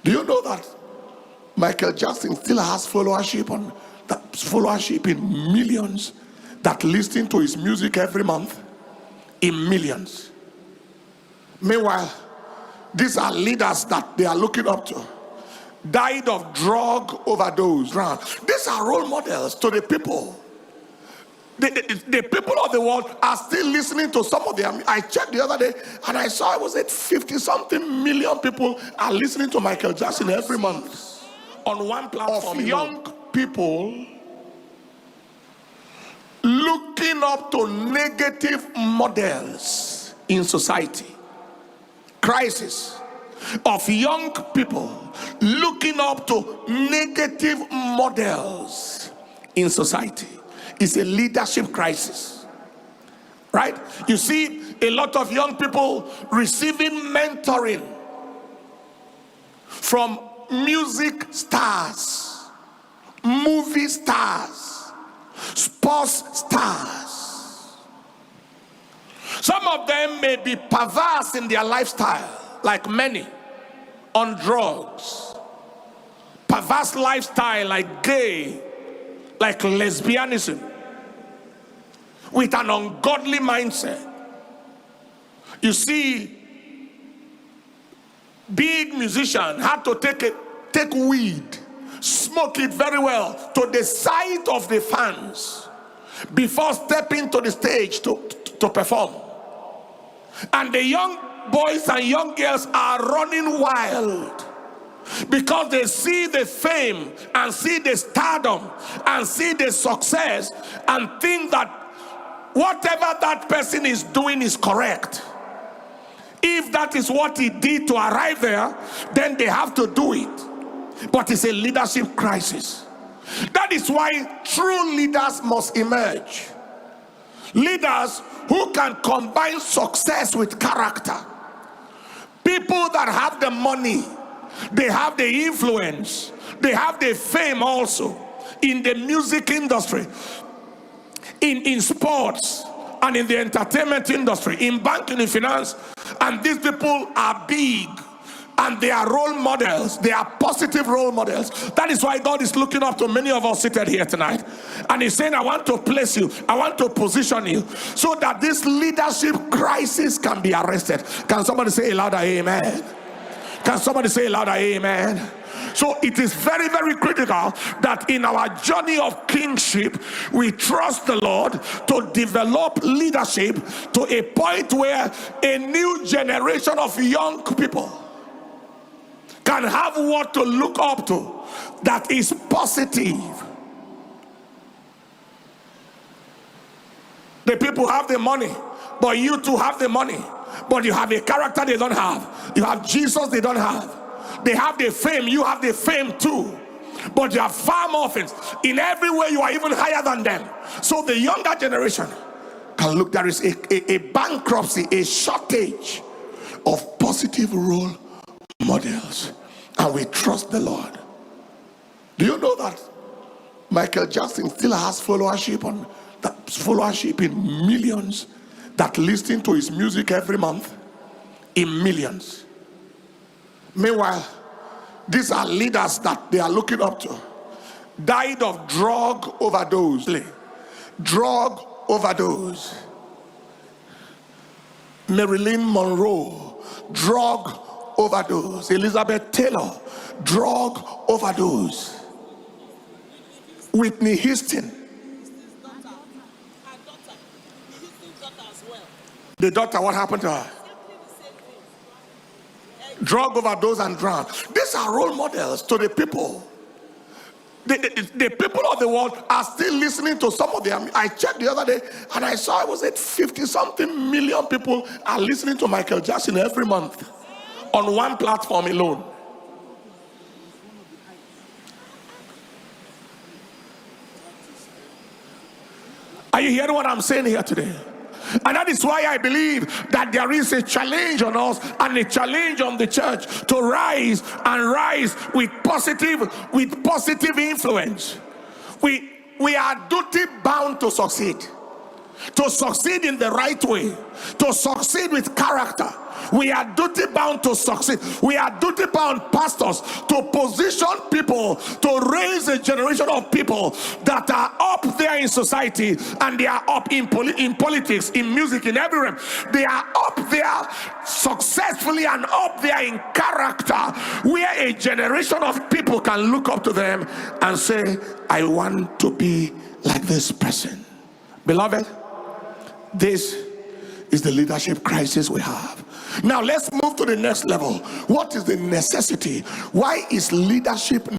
Do you know that Michael Jackson still has followership in millions that listen to his music every month? In millions. Meanwhile, these are leaders that they are looking up to. Died of drug overdose. These are role models to the people. The people of the world are still listening to some of them. I checked the other day and I saw it was at 50-something million people are listening to Michael Jackson every month on one platform. Of young people looking up to negative models in society. Crisis of young people looking up to negative models in society. It's a leadership crisis, right? You see a lot of young people receiving mentoring from music stars, movie stars, sports stars. Some of them may be perverse in their lifestyle, like many, on drugs, perverse lifestyle like gay, like lesbianism, with an ungodly mindset. You see, big musician had to take weed, smoke it very well to the sight of the fans before stepping to the stage to perform. And the young boys and young girls are running wild because they see the fame and see the stardom and see the success and think that whatever that person is doing is correct. If that is what he did to arrive there, then they have to do it. But it's a leadership crisis. That is why true leaders must emerge. Leaders who can combine success with character. People that have the money, they have the influence, they have the fame also in the music industry, in sports, and in the entertainment industry, in banking and finance. And these people are big and they are role models. They are positive role models. That is why God is looking up to many of us seated here tonight, and he's saying, I want to place you, I want to position you so that this leadership crisis can be arrested. Can somebody say a louder amen? Can somebody say a louder amen? So it is very, very critical that in our journey of kingship, we trust the Lord to develop leadership to a point where a new generation of young people can have what to look up to that is positive. The people have the money, but you too have the money, but you have a character they don't have. You have Jesus they don't have. They have the fame, you have the fame too, but you have far more things. In every way you are even higher than them. So the younger generation can look, there is a bankruptcy, a shortage of positive role models, and we trust the Lord. Do you know that Michael Jackson still has followership in millions that listen to his music every month? In millions. Meanwhile, these are leaders that they are looking up to. Died of drug overdose. Drug overdose. Marilyn Monroe, drug overdose. Elizabeth Taylor, drug overdose. Whitney Houston, the daughter, what happened to her? Drug overdose and drown. These are role models to the people. The people of the world are still listening to some of them. I checked the other day and I saw it was at 50-something million people are listening to Michael Jackson every month on one platform alone. Are you hearing what I'm saying here today? And that is why I believe that there is a challenge on us and a challenge on the church to rise and rise with positive influence. We are duty bound to succeed in the right way, to succeed with character, We are duty bound to succeed. We are duty bound, pastors, to position people, to raise a generation of people that are up there in society, and they are up in politics, in music, in every realm. They are up there successfully and up there in character, where a generation of people can look up to them and say, I want to be like this person. Beloved, this is the leadership crisis we have. Now let's move to the next level. What is the necessity? Why is leadership